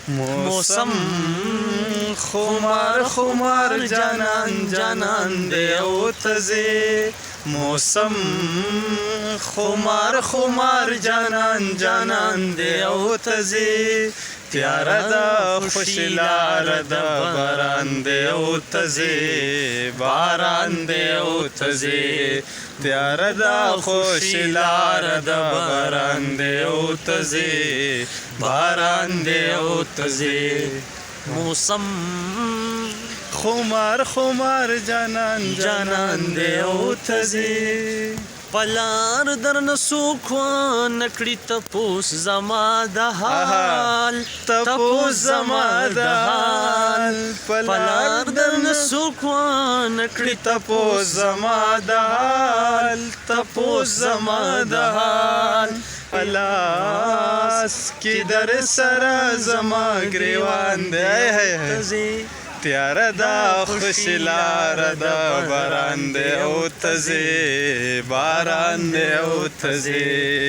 موسم خمار خمار جانان جانان دی او تزي موسم خمار خمار جانان جانان دی او تزي تیاره ده خوشي لاره ده باران دی او تزي باران دی او تزي تیاره ده خوشي لاره ده باران دی او تزي باران دی او تزي موسم خمار خمار جانان جانان دی او تزي پلار در نسوک نکړی تپوس زما د حال تپوس زما د حال پلار در نسوک نکړی تپوس زما د حال تپوس زما د حال الاس کی در سره زما گریوان دی تیاره ده خوشي لاره ده باران دی او تزي باران دی او تزي